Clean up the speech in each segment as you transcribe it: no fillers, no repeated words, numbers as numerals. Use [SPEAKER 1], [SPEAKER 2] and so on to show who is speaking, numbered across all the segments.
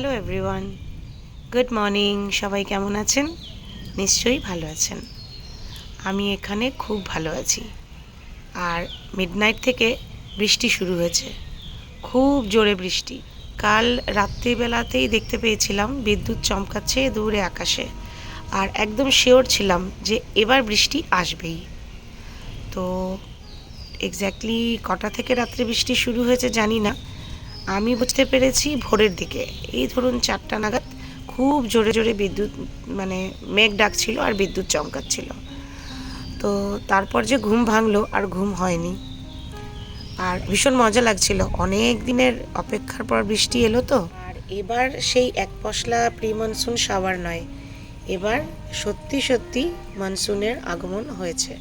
[SPEAKER 1] Hello everyone, good morning. সবাই কেমন আছেন? নিশ্চয়ই ভালো আছেন। আমি এখানে খুব ভালো আছি। আর মিডনাইট থেকে বৃষ্টি শুরু হয়েছে, খুব জোরে বৃষ্টি। কাল রাত্রিবেলাতেই দেখতে পেয়েছিলাম বিদ্যুৎ চমকাচ্ছে দূরে আকাশে, আর একদম শিওর ছিলাম যে এবার বৃষ্টি আসবেই। তো এক্স্যাক্টলি কটা থেকে রাত্রে বৃষ্টি শুরু হয়েছে জানি না, আমি বুঝতে পেরেছি ভোরের দিকে, এই ধরুন 4টা নাগাদ খুব জোরে জোরে বিদ্যুৎ মেঘ ডাকছিল আর বিদ্যুৎ চমকাচ্ছিল। তো তারপর যে ঘুম ভাঙলো আর ঘুম হয়নি, আর ভীষণ মজা লাগছিল। অনেক দিনের অপেক্ষার পর বৃষ্টি এলো তো। আর এবার সেই এক পশলা প্রি মনসুন শাওয়ার নয়, এবার সত্যি সত্যি মনসুনের আগমন হয়েছে।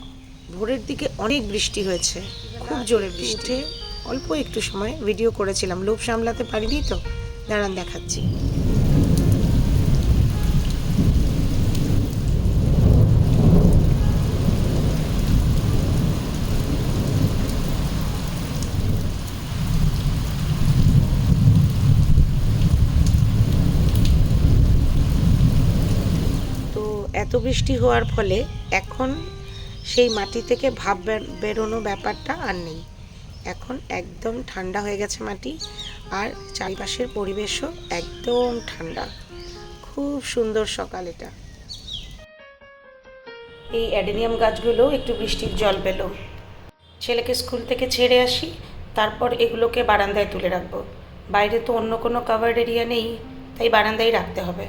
[SPEAKER 1] ভোরের দিকে অনেক বৃষ্টি হয়েছে, খুব জোরে বৃষ্টি। অল্প একটু সময় ভিডিও করেছিলাম, লোভ সামলাতে পারিনি তো, দাঁড়ান দেখাচ্ছি। তো এত বৃষ্টি হওয়ার ফলে এখন সেই মাটি থেকে ভাপ বেরোনো ব্যাপারটা আর নেই। এখন একদম ঠান্ডা হয়ে গেছে মাটি, আর চারিপাশের পরিবেশও একদম ঠান্ডা। খুব সুন্দর সকাল এটা। এই অ্যাডেনিয়াম গাছগুলো একটু বৃষ্টির জল পেল। ছেলেকে স্কুল থেকে ছেড়ে আসি, তারপর এগুলোকে বারান্দায় তুলে রাখবো। বাইরে তো অন্য কোনো কভার্ড এরিয়া নেই, তাই বারান্দায় রাখতে হবে।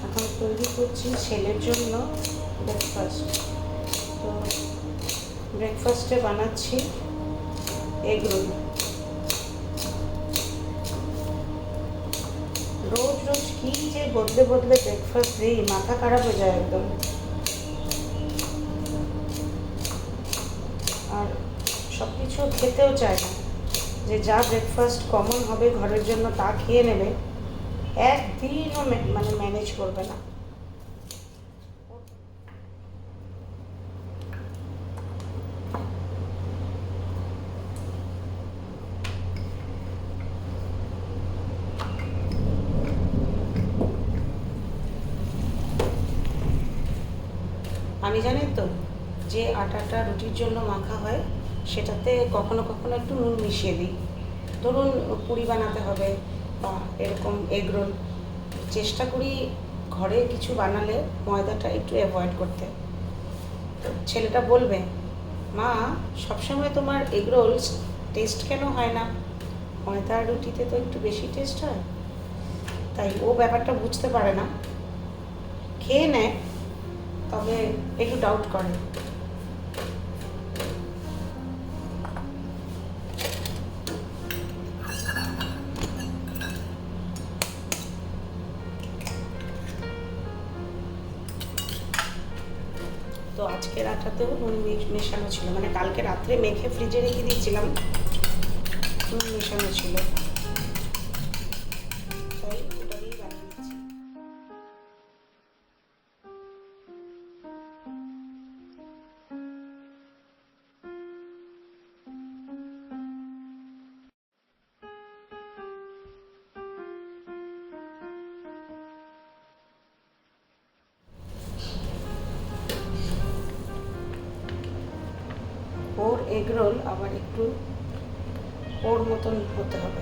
[SPEAKER 1] এখন তৈরি করছি ছেলের জন্য ব্রেকফাস্ট। তো ব্রেকফাস্টে বানাচ্ছি এগ রোল। রোজ রোজ কী যে বদলে বদলে ব্রেকফাস্ট দিই, মাথা খারাপ হয়ে যায় একদম। আর সব কিছু খেতেও চায় না, যে যা ব্রেকফাস্ট কমন হবে ঘরের জন্য তা খেয়ে নেবে, একদিনও ম্যানেজ করবে না। আমি জানেন তো, যে আটাটা রুটির জন্য মাখা হয় সেটাতে কখনো কখনো একটু নুন মিশিয়ে দিই। ধরুন পুরি বানাতে হবে বা এরকম এগ রোল, চেষ্টা করি ঘরে কিছু বানালে ময়দাটা একটু অ্যাভয়েড করতে। ছেলেটা বলবে, মা সবসময় তোমার এগ রোলস টেস্ট কেন হয় না? ময়দার রুটিতে তো একটু বেশি টেস্ট হয়। তাই ও ব্যাপারটা বুঝতে পারে না, খেয়ে নেয় তবে একটু ডাউট করে। তো আজকের আটাতেও নুন মেশানো ছিল, কালকে রাত্রে মেখে ফ্রিজে রেখে দিয়েছিলাম, নুন মেশানো ছিল, তাই ওটা দিয়ে বানিয়ে দিচ্ছি। ওর এগ রোল আবার একটু ওর মতন হতে হবে,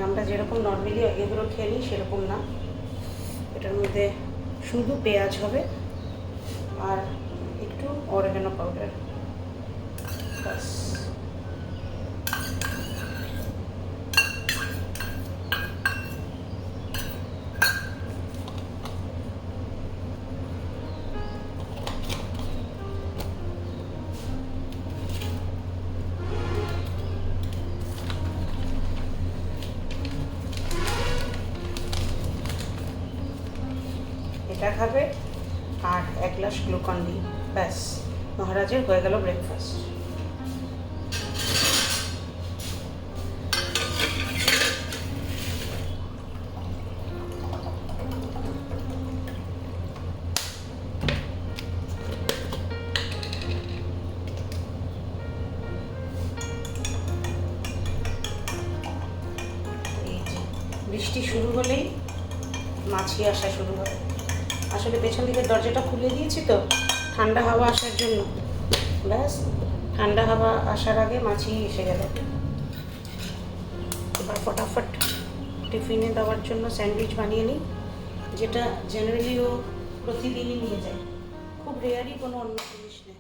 [SPEAKER 1] আমরা যেরকম নর্মালি এগ রোল খেয়ে নিই সেরকম না। এটার মধ্যে শুধু পেঁয়াজ হবে আর একটু অরেগানো পাউডার, বাস। এটা খাবে আর 1 গ্লাস গ্লুকন ডি, ব্যাস মহারাজের হয়ে গেল ব্রেকফাস্ট। বৃষ্টি শুরু হলেই মাছি আসা শুরু হয়। আসলে পেছন দিকের দরজাটা খুলে দিয়েছি তো ঠান্ডা হাওয়া আসার জন্য, ব্যাস ঠান্ডা হাওয়া আসার আগে মাছি এসে গেল। এবার ফটাফট টিফিনে দেওয়ার জন্য স্যান্ডউইচ বানিয়ে নিই, যেটা জেনারেলি ও প্রতিদিনই নিয়ে যায়, খুব রেয়ারই কোনো অন্য জিনিস নেই।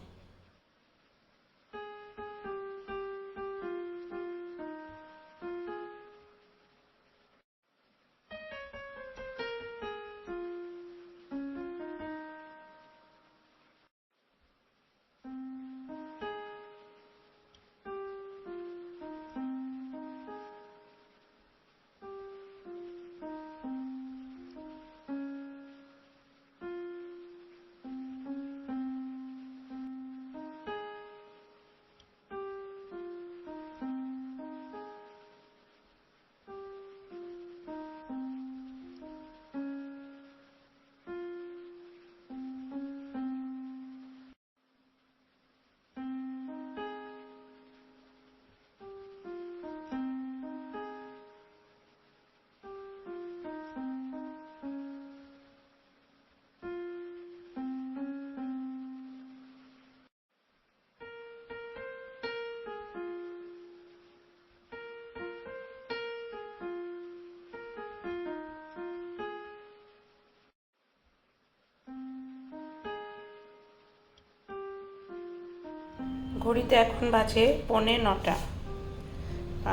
[SPEAKER 1] ঘড়িতে এখন বাজে 8:45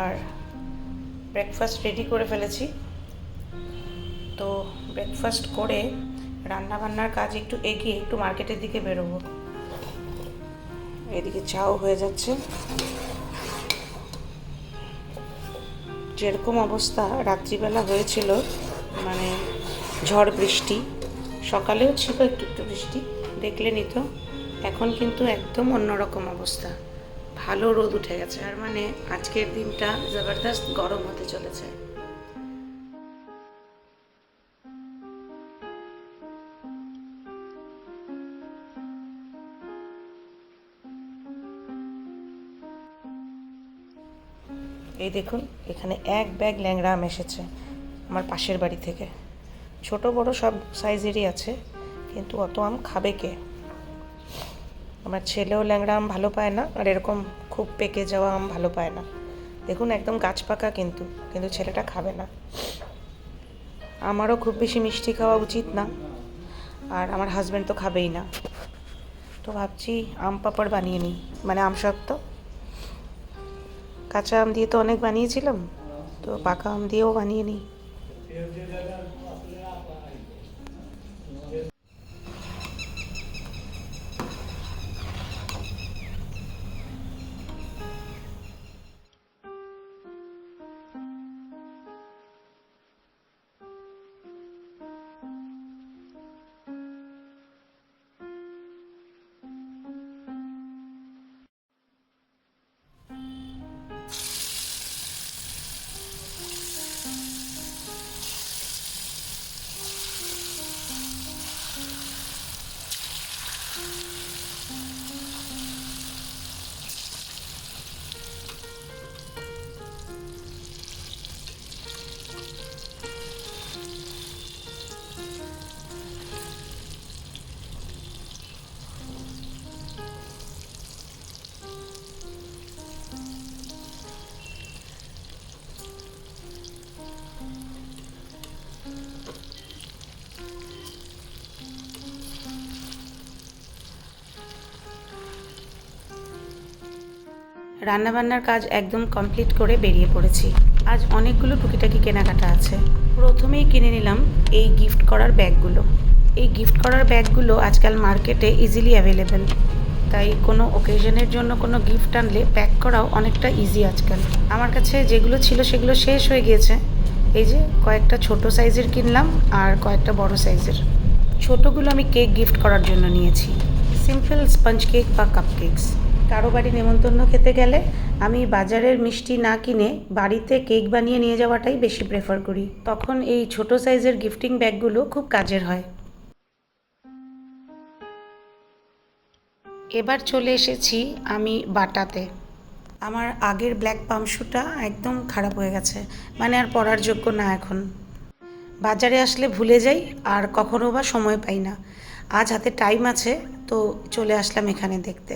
[SPEAKER 1] আর ব্রেকফাস্ট রেডি করে ফেলেছি। তো ব্রেকফাস্ট করে রান্নাবান্নার কাজ একটু এগিয়ে একটু মার্কেটের দিকে বেরোবো। এদিকে চাও হয়ে যাচ্ছে। যেরকম অবস্থা রাত্রিবেলা হয়েছিল, মানে ঝড় বৃষ্টি, সকালেও ছিল একটু একটু বৃষ্টি, দেখলেনই তো। এখন কিন্তু একদম অন্যরকম অবস্থা, ভালো রোদ উঠে গেছে। আর মানে আজকের দিনটা জবরদস্ত গরম হতে চলেছে। এই দেখুন, এখানে এক ব্যাগ ল্যাংড়া আম এসেছে আমার পাশের বাড়ি থেকে। ছোট বড় সব সাইজেরই আছে, কিন্তু অত আম খাবে কে? আমার ছেলেও ল্যাংড়া আম ভালো পায় না, আর এরকম খুব পেকে যাওয়া আম ভালো পায় না। দেখুন একদম গাছ পাকা, কিন্তু ছেলেটা খাবে না। আমারও খুব বেশি মিষ্টি খাওয়া উচিত না, আর আমার হাজব্যান্ড তো খাবেই না। তো ভাবছি আম পাপড় বানিয়ে নিই, মানে আম সত্ত্ব। কাঁচা আম দিয়ে তো অনেক বানিয়েছিলাম, তো পাকা আম দিয়েও বানিয়ে নিই। রান্নাবান্নার কাজ একদম কমপ্লিট করে বেরিয়ে পড়েছি। আজ অনেকগুলো টুকিটাকি কেনাকাটা আছে। প্রথমেই কিনে নিলাম এই গিফট করার ব্যাগগুলো। এই গিফট করার ব্যাগগুলো আজকাল মার্কেটে ইজিলি অ্যাভেলেবেল, তাই কোনো ওকেশনের জন্য কোনো গিফট আনলে প্যাক করাও অনেকটা ইজি আজকাল। আমার কাছে যেগুলো ছিল সেগুলো শেষ হয়ে গিয়েছে। এই যে কয়েকটা ছোট সাইজের কিনলাম আর কয়েকটা বড় সাইজের। ছোটোগুলো আমি কেক গিফট করার জন্য নিয়েছি, সিম্পল স্পঞ্জ কেক বা কাপ কেকস। কারো বাড়ি নেমন্তন্ন খেতে গেলে আমি বাজারের মিষ্টি না কিনে বাড়িতে কেক বানিয়ে নিয়ে যাওয়াটাই বেশি প্রেফার করি। তখন এই ছোট সাইজের গিফটিং ব্যাগগুলো খুব কাজের হয়। এবার চলে এসেছি আমি বাটাতে। আমার আগের ব্ল্যাক পাম্প শুটা একদম খারাপ হয়ে গেছে, মানে আর পরার যোগ্য না এখন। বাজারে আসলে ভুলে যাই আর কখনো বা সময় পাই না। আজ হাতে টাইম আছে, তো চলে আসলাম এখানে দেখতে।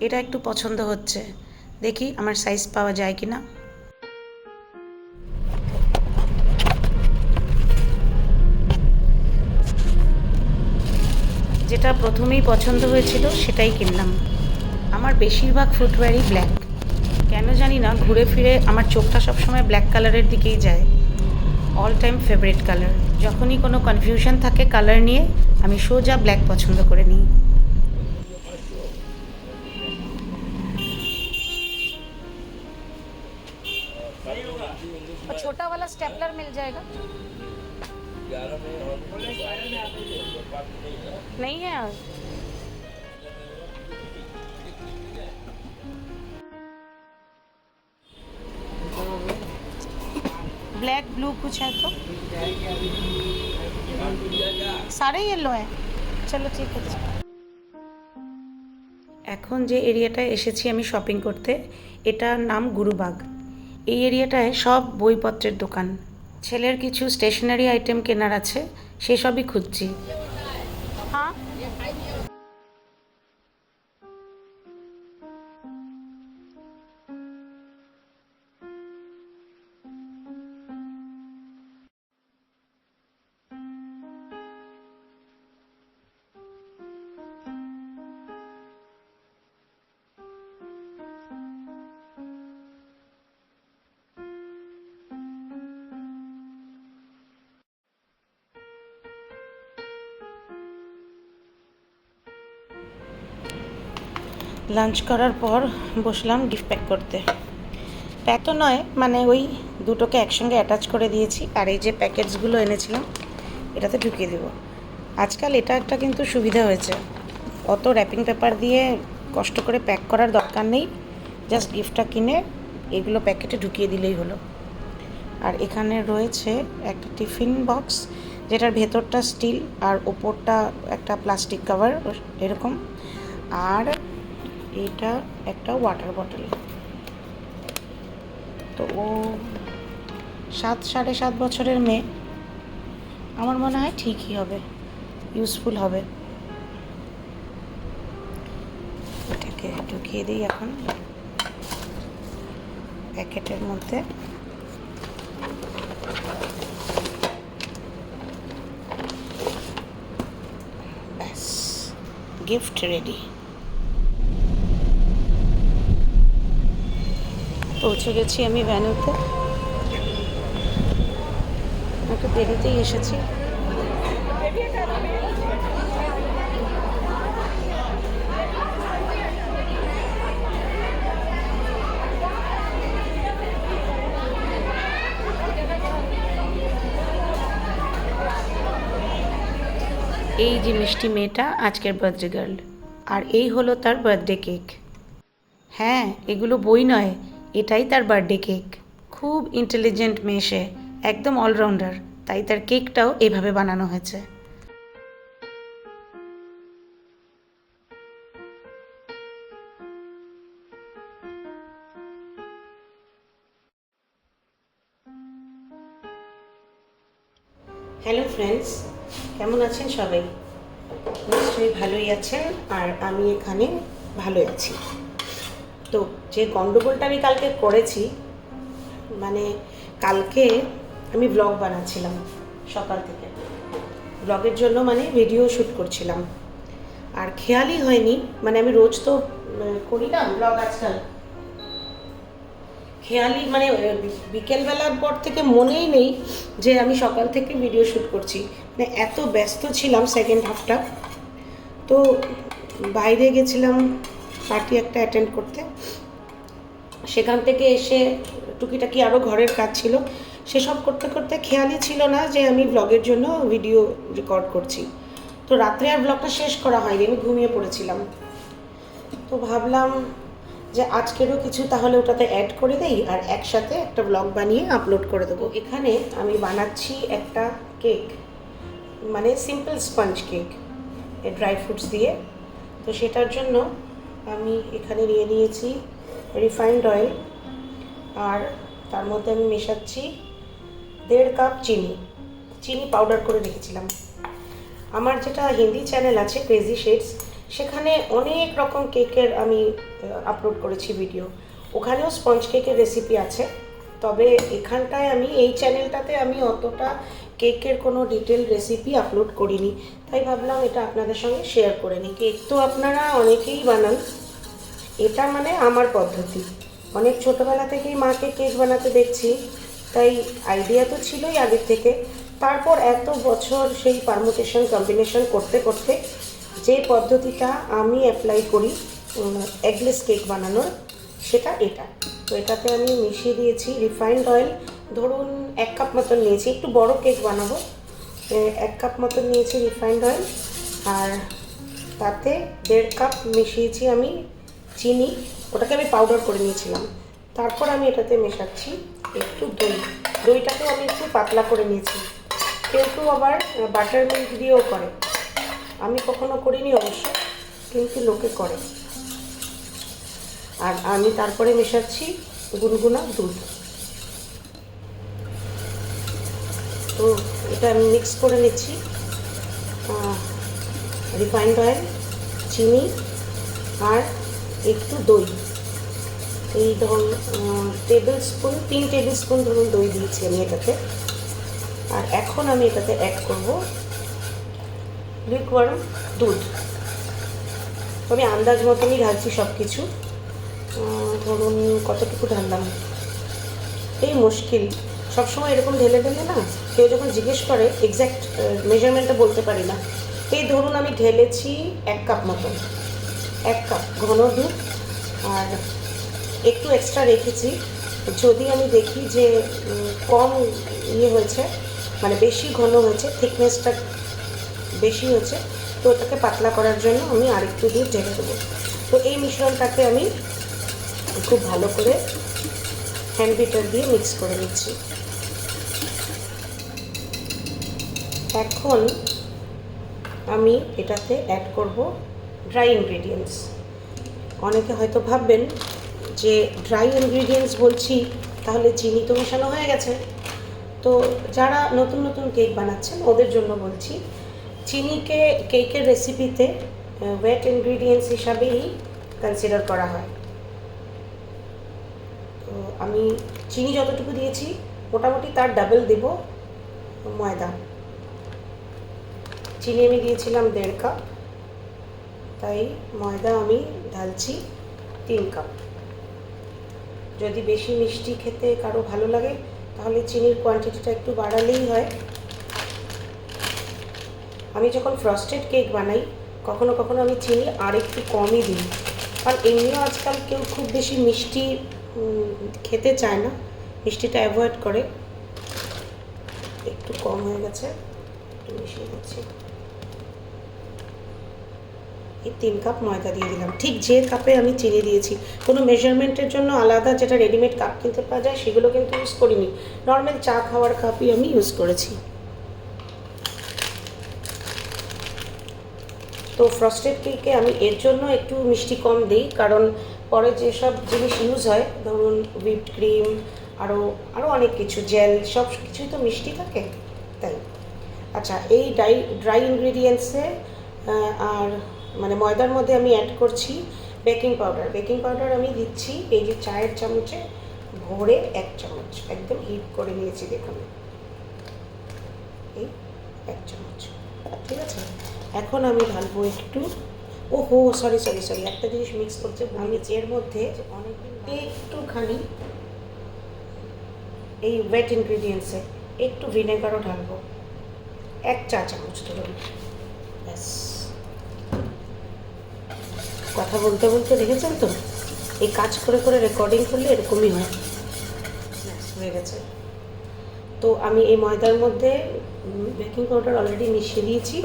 [SPEAKER 1] এটা একটু পছন্দ হচ্ছে, দেখি আমার সাইজ পাওয়া যায় কি না। যেটা প্রথমেই পছন্দ হয়েছিল সেটাই কিনলাম। আমার বেশিরভাগ ফুটওয়্যারই ব্ল্যাক, কেন জানি না ঘুরে ফিরে আমার চোখটা সবসময় ব্ল্যাক কালারের দিকেই যায়। All time favourite colour. যখনই কোনো কনফিউশন থাকে কালার নিয়ে, আমি সোজা ব্ল্যাক পছন্দ করে নিই।
[SPEAKER 2] छोटा वाला स्टेपलर मिल जाएगा? नहीं है आज।
[SPEAKER 1] ब्लैक ब्लू कुछ है तो सारे येलो है। चलो ठीक है। এখন যে এরিয়াটায় এসেছি আমি শপিং করতে, এটার নাম গুরুবাগ। এই এরিয়াটায় সব বইপত্রের দোকান। ছেলের কিছু স্টেশনারি আইটেম কেনার আছে, সেসবই খুঁজছি। হ্যাঁ, লাঞ্চ করার পর বসলাম গিফট প্যাক করতে। প্যাক তো নয়, মানে ওই দুটোকে একসঙ্গে অ্যাটাচ করে দিয়েছি, আর এই যে প্যাকেটসগুলো এনেছিলাম এটাতে ঢুকিয়ে দেবো। আজকাল এটা একটা কিন্তু সুবিধা হয়েছে, অত র্যাপিং পেপার দিয়ে কষ্ট করে প্যাক করার দরকার নেই, জাস্ট গিফটটা কিনে এগুলো প্যাকেটে ঢুকিয়ে দিলেই হলো। আর এখানে রয়েছে একটা টিফিন বক্স, যেটার ভেতরটা স্টিল আর ওপরটা একটা প্লাস্টিক কভার এরকম। আর এটা একটা ওয়াটার বটল। তো ও 7-7.5 বছরের মেয়ে, আমার মনে হয় ঠিকই হবে, ইউজফুল হবে। এটাকে ঢুকিয়ে দিই এখন প্যাকেটের মধ্যে। ব্যাস, গিফট রেডি। পৌঁছে গেছি আমি ভ্যানুতে, একটু দেরিতেই এসেছি। এই যে মিষ্টি মেয়েটা আজকের বার্থডে গার্ল, আর এই হলো তার বার্থডে কেক। হ্যাঁ, এগুলো বই নয়, এটাই তার বার্থডে কেক। খুব ইন্টেলিজেন্ট মেয়ে সে, একদম অলরাউন্ডার, তাই তার কেকটাও এভাবে বানানো হয়েছে। হ্যালো ফ্রেন্ডস, কেমন আছেন সবাই? নিশ্চয়ই ভালোই আছেন, আর আমি এখানে ভালোই আছি। তো যে গন্ডগোলটা আমি কালকে করেছি, মানে কালকে আমি ব্লগ বানাচ্ছিলাম সকাল থেকে, ব্লগের জন্য মানে ভিডিও শ্যুট করছিলাম, আর খেয়ালই হয়নি, মানে আমি রোজ তো করি না ব্লগ আজকাল, খেয়ালই মানে বিকেলবেলার পর থেকে মনেই নেই যে আমি সকাল থেকে ভিডিও শ্যুট করছি, মানে এত ব্যস্ত ছিলাম সেকেন্ড হাফটা। তো বাইরে গেছিলাম পার্টি একটা অ্যাটেন্ড করতে, সেখান থেকে এসে টুকিটাকি আরও ঘরের কাজ ছিল, সেসব করতে করতে খেয়ালই ছিল না যে আমি ব্লগের জন্য ভিডিও রেকর্ড করছি। তো রাত্রে আর ব্লগটা শেষ করা হয়নি, আমি ঘুমিয়ে পড়েছিলাম। তো ভাবলাম যে আজকেরও কিছু তাহলে ওটাতে অ্যাড করে দেই, আর একসাথে একটা ব্লগ বানিয়ে আপলোড করে দেবো। এখানে আমি বানাচ্ছি একটা কেক, মানে simple sponge cake, dry fruits দিয়ে তো সেটার জন্য আমি এখানে নিয়ে নিয়েছি রিফাইন্ড অয়েল, আর তার মধ্যে আমি মেশাচ্ছি 1.5 কাপ চিনি। চিনি পাউডার করে রেখেছিলাম। আমার যেটা হিন্দি চ্যানেল আছে ক্রেজি শেডস, সেখানে অনেক রকম কেকের আমি আপলোড করেছি ভিডিও। ওখানেও স্পঞ্জ কেকের রেসিপি আছে, তবে এখানটায় আমি এই চ্যানেলটাতে আমি অতটা কেকের কোনো ডিটেল রেসিপি আপলোড করিনি, তাই ভাবলাম এটা আপনাদের সঙ্গে শেয়ার করে নিই। কেক তো আপনারা অনেকেই বানান, এটা মানে আমার পদ্ধতি। অনেক ছোটোবেলা থেকেই মাকে কেক বানাতে দেখছি, তাই আইডিয়া তো ছিলই আগের থেকে। তারপর এত বছর সেই পারমুটেশন কম্বিনেশন করতে করতে যে পদ্ধতিটা আমি অ্যাপ্লাই করি এগলেস কেক বানানোর, সেটা এটা। তো এটাতে আমি মিশিয়ে দিয়েছি রিফাইন্ড অয়েল। ধরুন 1 কাপ মতন নিয়েছি, একটু বড় কেক বানাবো। 1 কাপ মতন নিয়েছি রিফাইন্ড অয়েল, আর তাতে 1.5 কাপ মিশিয়েছি আমি চিনি। ওটাকে আমি পাউডার করে নিয়েছিলাম। তারপর আমি এটাতে মেশাচ্ছি একটু দই। দইটাকেও আমি একটু পাতলা করে নিয়েছি। কেউ কেউ আবার বাটার মিল্ক দিয়েও করে, আমি কখনো করিনি অবশ্য, কিন্তু লোকে করে। আর আমি তারপরে মেশাচ্ছি গুনগুনা দুধ। তো এটা আমি মিক্স করে নিচ্ছি। রিফাইন্ড অয়েল, চিনি আর একটু দই। এই ধরুন 3 টেবিল স্পুন ধরুন দই দিয়েছি আমি এটাতে। আর এখন আমি এটাতে অ্যাড করব লিকুইড দুধ। আমি আন্দাজ মতনই ঢালছি সব কিছু। ধরুন কতটুকু ঢাললাম, এই মুশকিল সবসময় এরকম ঢেলে ঢেলে না, কেউ যখন জিজ্ঞেস করে এক্স্যাক্ট মেজারমেন্টটা বলতে পারি না। এই ধরুন আমি ঢেলেছি 1 কাপ মতন, 1 কাপ ঘন দুধ। আর একটু এক্সট্রা রেখেছি, যদি আমি দেখি যে কম হয়েছে, মানে বেশি ঘন হয়েছে, থিকনেসটা বেশি হয়েছে, তো ওটাকে পাতলা করার জন্য আমি আরেকটু দুধ ঢেলে দেবো। তো এই মিশ্রণটাকে আমি খুব ভালো করে হ্যান্ড বিটার দিয়ে মিক্স করে নিচ্ছি। এখন আমি এটাতে অ্যাড করব ড্রাই ইনগ্রিডিয়েন্টস। অনেকে হয়তো ভাববেন যে ড্রাই ইনগ্রিডিয়েন্টস বলছি, তাহলে চিনি তো মেশানো হয়ে গেছে। তো যারা নতুন নতুন কেক বানাচ্ছেন ওদের জন্য বলছি, চিনিকে কেকের রেসিপিতে ওয়েট ইনগ্রিডিয়েন্টস হিসাবেই কনসিডার করা হয়। তো আমি চিনি যতটুকু দিয়েছি মোটামুটি তার ডাবল দেব ময়দা। চিনি আমি দিয়েছিলাম 1.5 কাপ, তাই ময়দা আমি ঢালছি 3 কাপ। যদি বেশি মিষ্টি খেতে কারো ভালো লাগে তাহলে চিনির কোয়ান্টিটিটা একটু বাড়ালেই হয়। আমি যখন ফ্রস্টেড কেক বানাই কখনো কখনো আমি চিনি আর একটু কমই দিই, কারণ এমনিও আজকাল কেউ খুব বেশি মিষ্টি খেতে চায় না, মিষ্টিটা অ্যাভয়েড করে। একটু কম হয়ে গেছে, একটু মিশিয়ে দিচ্ছি। এই 3 কাপ ময়দা দিয়ে দিলাম, ঠিক যে কাপে আমি চিনি দিয়েছি। কোনো মেজারমেন্টের জন্য আলাদা যেটা রেডিমেড কাপ কিনতে পাওয়া যায় সেগুলো কিন্তু ইউজ করিনি, নর্মাল চা খাওয়ার কাপই আমি ইউজ করেছি। তো ফ্রস্টেড কেকে আমি এর জন্য একটু মিষ্টি কম দিই, কারণ পরে যেসব জিনিস ইউজ হয়, ধরুন হুইপড ক্রিম, আরও অনেক কিছু, জেল, সব কিছুই তো মিষ্টি থাকে, তাই। আচ্ছা, এই ড্রাই ইনগ্রিডিয়েন্টসে আর মানে ময়দার মধ্যে আমি অ্যাড করছি বেকিং পাউডার। বেকিং পাউডার আমি দিচ্ছি এই যে চায়ের চামচে ভরে 1 চামচ, একদম হিট করে নিয়েছি, দেখুন এই 1 চামচ। ঠিক আছে, এখন আমি ঢালবো একটু, সরি একটা জিনিস মিক্স করতে, আমি এর মধ্যে একটুখানি এই ওয়েট ইনগ্রিডিয়েন্টসে একটু ভিনেগারও ঢালবো, 1 চা চামচ ধরুন। ব্যাস, কথা বলতে বলতে দেখেছেন তো, এই কাজ করে করে রেকর্ডিং করলে এরকমই হয়। ব্যাস, হয়ে গেছে। তো আমি এই ময়দার মধ্যে বেকিং পাউডার অলরেডি মিশিয়ে দিয়েছি।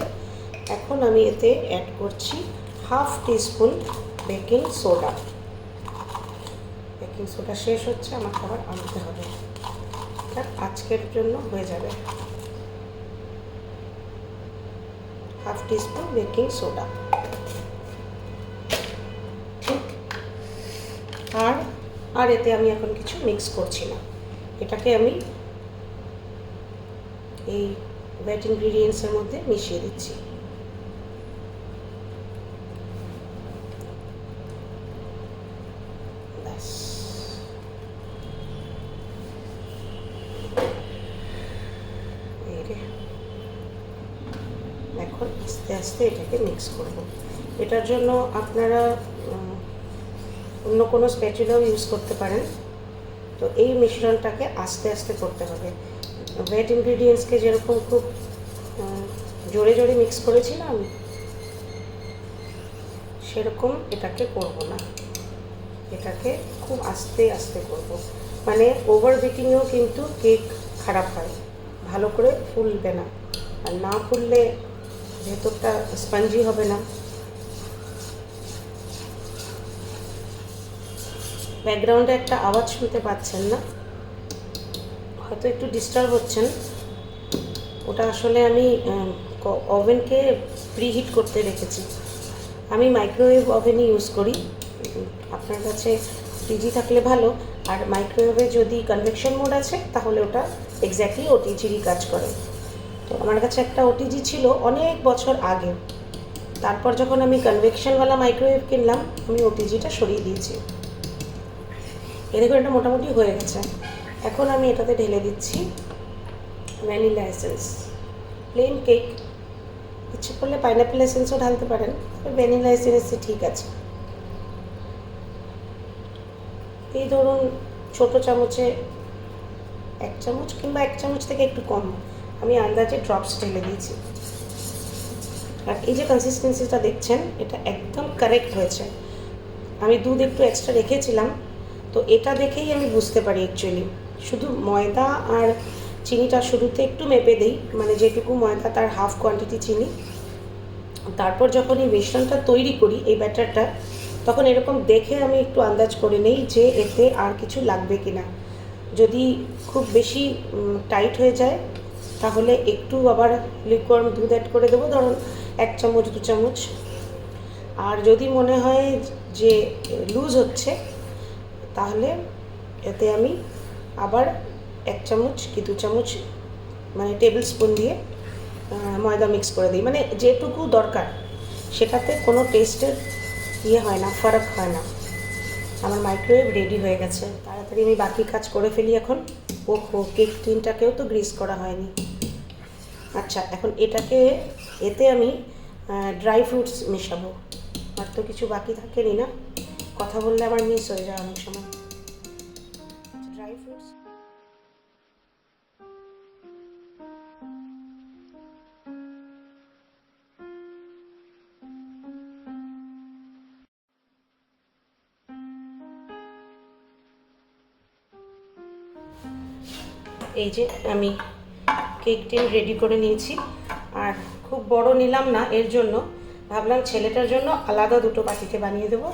[SPEAKER 1] এখন আমি এতে অ্যাড করছি 1/2 teaspoon baking soda. Baking soda শেষ হচ্ছে, আমার খাবার আনতে হবে, এটা আজকের জন্য হয়ে যাবে। 1/2 টিস্পুন বেকিং সোডা। আর এতে আমি এখন কিছু মিক্স করছি না। এটাকে আমি এই ওয়েট ইনগ্রিডিয়েন্টসের মধ্যে মিশিয়ে দিচ্ছি। ব্যাস, এখন আস্তে আস্তে এটাকে মিক্স করব। এটার জন্য আপনারা অন্য কোনো স্প্যাচুলাও ইউজ করতে পারেন। তো এই মিশ্রণটাকে আস্তে আস্তে করতে হবে। ওয়েট ইনগ্রিডিয়েন্টসকে যেরকম খুব জোরে জোরে মিক্স করেছিলাম, সেরকম এটাকে করব না, এটাকে খুব আস্তে আস্তে করব। মানে ওভার বিটিংয়েও কিন্তু কেক খারাপ হয়, ভালো করে ফুলবে না, আর না ফুললে ভেতরটা স্পঞ্জি হবে না। ব্যাকগ্রাউন্ডে একটা আওয়াজ শুনতে পাচ্ছেন না, হয়তো একটু ডিস্টার্ব হচ্ছেন। ওটা আসলে আমি ওভেনকে প্রিহিট করতে রেখেছি। আমি মাইক্রোওয়েভ ওভেনই ইউজ করি। আপনার কাছে টিজি থাকলে ভালো, আর মাইক্রোওয়েভে যদি কনভেকশন মোড আছে তাহলে ওটা এক্স্যাক্টলি ওটিজিরই কাজ করে। তো আমার কাছে একটা ওটিজি ছিল অনেক বছর আগে, তারপর যখন আমি কনভেকশনওয়ালা মাইক্রোওয়েভ কিনলাম আমি ওটিজিটা সরিয়ে দিয়েছি। এ দেখুন, এটা মোটামুটি হয়ে গেছে। এখন আমি এটাতে ঢেলে দিচ্ছি ভ্যানিলা এসেন্স। প্লেন কেক, ইচ্ছে করলে পাইনাপেল এসেন্সও ঢালতে পারেন, ভ্যানিলা এসেন্সই ঠিক আছে। এই ধরুন ছোটো চামচে 1 চামচ কিংবা 1 চামচ থেকে একটু কম আমি আন্দাজে ড্রপস ঢেলে দিয়েছি। আর এই যে কনসিস্টেন্সিটা দেখছেন, এটা একদম কারেক্ট হয়েছে। আমি দুধ একটু এক্সট্রা রেখেছিলাম, তো এটা দেখেই আমি বুঝতে পারি অ্যাকচুয়ালি। শুধু ময়দা আর চিনিটা শুরুতে একটু মেপে দিই, মানে যেটুকু ময়দা তার হাফ কোয়ান্টিটি চিনি। তারপর যখন এই মিশ্রণটা তৈরি করি, এই ব্যাটারটা, তখন এরকম দেখে আমি একটু আন্দাজ করে নিই যে এতে আর কিছু লাগবে কি না। যদি খুব বেশি টাইট হয়ে যায় তাহলে একটু আবার লিকুইড দুধ অ্যাড করে দেবো, ধরুন 1 চামচ 2 চামচ। আর যদি মনে হয় যে লুজ হচ্ছে তাহলে এতে আমি আবার 1 চামচ কি 2 চামচ মানে টেবিল স্পুন দিয়ে ময়দা মিক্স করে দিই। মানে যেটুকু দরকার, সেটাতে কোনো টেস্টের হয় না, ফারাক হয় না। আমার মাইক্রোওয়েভ রেডি হয়ে গেছে। তাড়াতাড়ি আমি বাকি কাজ করে ফেলি এখন। ওহো, কেক টিনটাকেও তো গ্রিস করা হয়নি। আচ্ছা, এখন এতে আমি ড্রাই ফ্রুটস মেশাবো। আর তো কিছু বাকি থাকেনি না, কথা বললে আমার মিস হয়ে যায় অনেক সময়। ড্রাই ফ্রুটস, এই যে আমি কেক টিন রেডি করে নিয়েছি। আর খুব বড় নিলাম না, এর জন্য ভাবলাম ছেলেটার জন্য আলাদা দুটো বাটিতে বানিয়ে দেবো।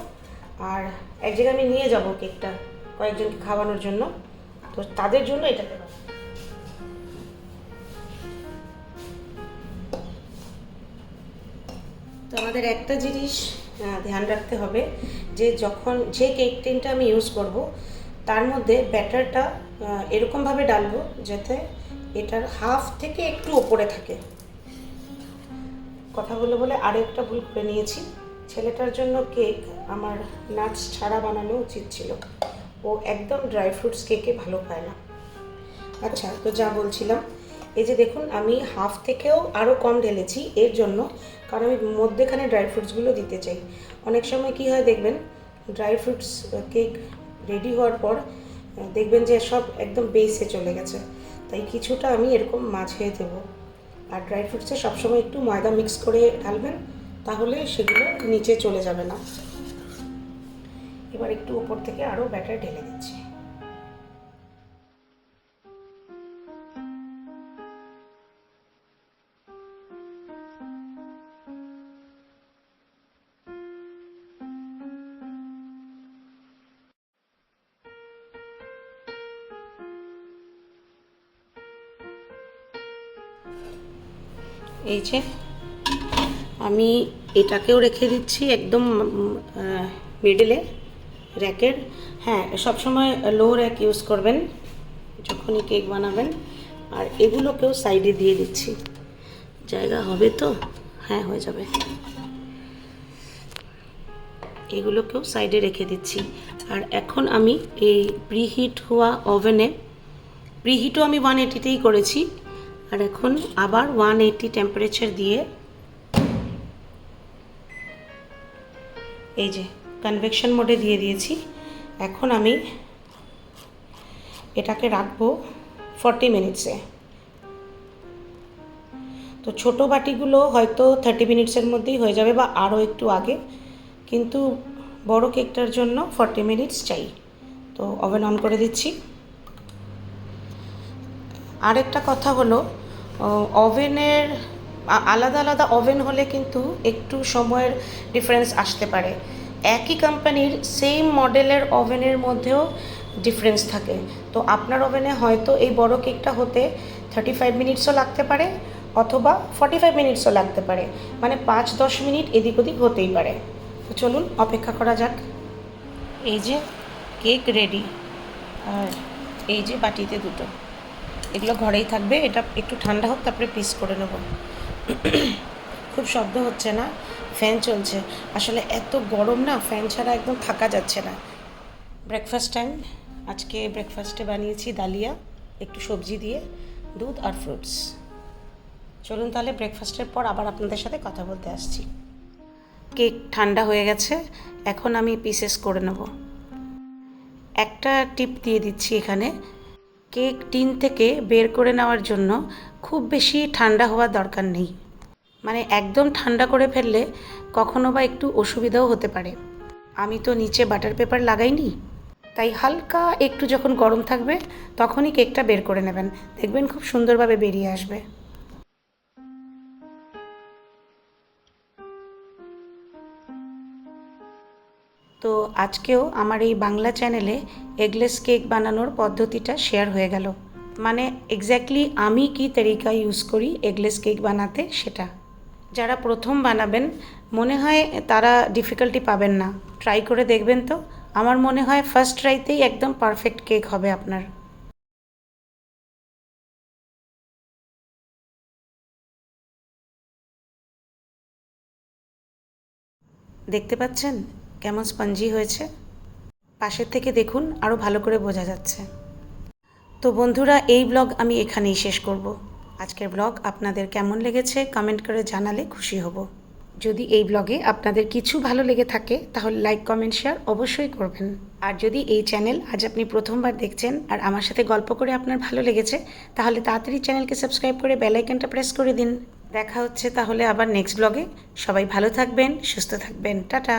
[SPEAKER 1] আর এক জায়গায় আমি নিয়ে যাব কেকটা কয়েকজনকে খাওয়ানোর জন্য, তো তাদের জন্য এটা দেবো। তো আমাদের একটা জিনিস ধ্যান রাখতে হবে, যে যখন যে কেক টিনটা আমি ইউজ করব তার মধ্যে ব্যাটারটা এরকমভাবে ডালবো যাতে এটার হাফ থেকে একটু ওপরে থাকে। কথা বলে বলে আরও একটা ভুল করে নিয়েছি। ছেলেটার জন্য কেক আমার নাটস ছাড়া বানানো উচিত ছিল, ও একদম ড্রাই ফ্রুটস কেকে ভালো পায় না। আচ্ছা, তো যা বলছিলাম, এই যে দেখুন আমি হাফ থেকেও আরও কম ঢেলেছি, এর জন্য কারণ আমি মধ্যেখানে ড্রাই ফ্রুটসগুলো দিতে চাই। অনেক সময় কি হয় দেখবেন, ড্রাই ফ্রুটস কেক রেডি হওয়ার পর দেখবেন যে সব একদম বেসে চলে গেছে, তাই কিছুটা আমি এরকম মাঝে দেবো। আর ড্রাই ফ্রুটসে সবসময় একটু ময়দা মিক্স করে ঢালবেন, তাহলে সেগুলো নিচে চলে যাবে না। এবার একটু উপর থেকে আরও ব্যাটার ঢেলে দিচ্ছি। এই যে আমি এটাকেও রেখে দিচ্ছি একদম মিডলে, র্যাকের, হ্যাঁ সবসময় লো র্যাক ইউজ করবেন যখনই কেক বানাবেন। আর এগুলোকেও সাইডে দিয়ে দিচ্ছি, জায়গা হবে তো, হ্যাঁ হয়ে যাবে। এগুলোকেও সাইডে রেখে দিচ্ছি। আর এখন আমি এই প্রিহিট হওয়া ওভেনে, প্রিহিটও আমি 180তেই করেছি, আর এখন আবার 180 টেম্পারেচার দিয়ে এই যে কনভেকশন মোডে দিয়ে দিয়েছি। এখন আমি এটাকে রাখবো 40 মিনিটসে। তো ছোটো বাটিগুলো হয়তো 30 মিনিটসের মধ্যেই হয়ে যাবে বা আরও একটু আগে, কিন্তু বড় কেকটার জন্য 40 মিনিটস চাই। তো ওভেন অন করে দিচ্ছি। আরেকটা কথা হলো, ওভেনের আলাদা আলাদা ওভেন হলে কিন্তু একটু সময়ের ডিফারেন্স আসতে পারে। একই কোম্পানির সেম মডেলের ওভেনের মধ্যেও ডিফারেন্স থাকে। তো আপনার ওভেনে হয়তো এই বড় কেকটা হতে 35 মিনিটসও লাগতে পারে অথবা 45 মিনিটসও লাগতে পারে, মানে 5-10 মিনিট এদিক ওদিক হতেই পারে। তো চলুন অপেক্ষা করা যাক। এই যে কেক রেডি, আর এই যে বাটিতে দুটো, এগুলো ঘরেই থাকবে। এটা একটু ঠান্ডা হোক, তারপরে পিস করে নেব। খুব শব্দ হচ্ছে না, ফ্যান চলছে। আসলে এত গরম না, ফ্যান ছাড়া একদম থাকা যাচ্ছে না। Breakfast time. আজকে ব্রেকফাস্টে বানিয়েছি ডালিয়া, একটু সবজি দিয়ে, দুধ আর ফ্রুটস। চলুন তাহলে ব্রেকফাস্টের পর আবার আপনাদের সাথে কথা বলতে আসছি। কেক ঠান্ডা হয়ে গেছে, এখন আমি পিসেস করে নেব। একটা টিপ দিয়ে দিচ্ছি এখানে, কেক টিন থেকে বের করে নেওয়ার জন্য খুব বেশি ঠান্ডা হওয়ার দরকার নেই। মানে একদম ঠান্ডা করে ফেললে কখনো বা একটু অসুবিধাও হতে পারে। আমি তো নিচে বাটার পেপার লাগাইনি, তাই হালকা একটু যখন গরম থাকবে তখনই কেকটা বের করে নেবেন, দেখবেন খুব সুন্দরভাবে বেরিয়ে আসবে। তো আজকেও আমার এই বাংলা চ্যানেলে এগলেস কেক বানানোর পদ্ধতিটা শেয়ার হয়ে গেল। মানে এক্স্যাক্টলি আমি কি তরিকা ইউজ করি এগলেস কেক বানাতে সেটা। যারা প্রথম বানাবেন মনে হয় তারা ডিফিকাল্টি পাবেন না, ট্রাই করে দেখবেন। তো আমার মনে হয় ফার্স্ট ট্রাইতেই একদম পারফেক্ট কেক হবে আপনার। দেখতে পাচ্ছেন কেমন স্পঞ্জি হয়েছে? পাশের থেকে দেখুন, আরও ভালো করে বোঝা যাচ্ছে। তো বন্ধুরা, এই ব্লগ আমি এখানেই শেষ করব। আজকের ব্লগ আপনাদের কেমন লেগেছে কমেন্ট করে জানালে খুশি হব। যদি এই ব্লগে আপনাদের কিছু ভালো লেগে থাকে তাহলে লাইক কমেন্ট শেয়ার অবশ্যই করবেন। আর যদি এই চ্যানেল আজ আপনি প্রথমবার দেখছেন আর আমার সাথে গল্প করে আপনার ভালো লেগেছে, তাহলে তাড়াতাড়ি চ্যানেলকে সাবস্ক্রাইব করে বেল আইকনটা প্রেস করে দিন। দেখা হচ্ছে তাহলে আবার নেক্সট ব্লগে। সবাই ভালো থাকবেন, সুস্থ থাকবেন, টাটা।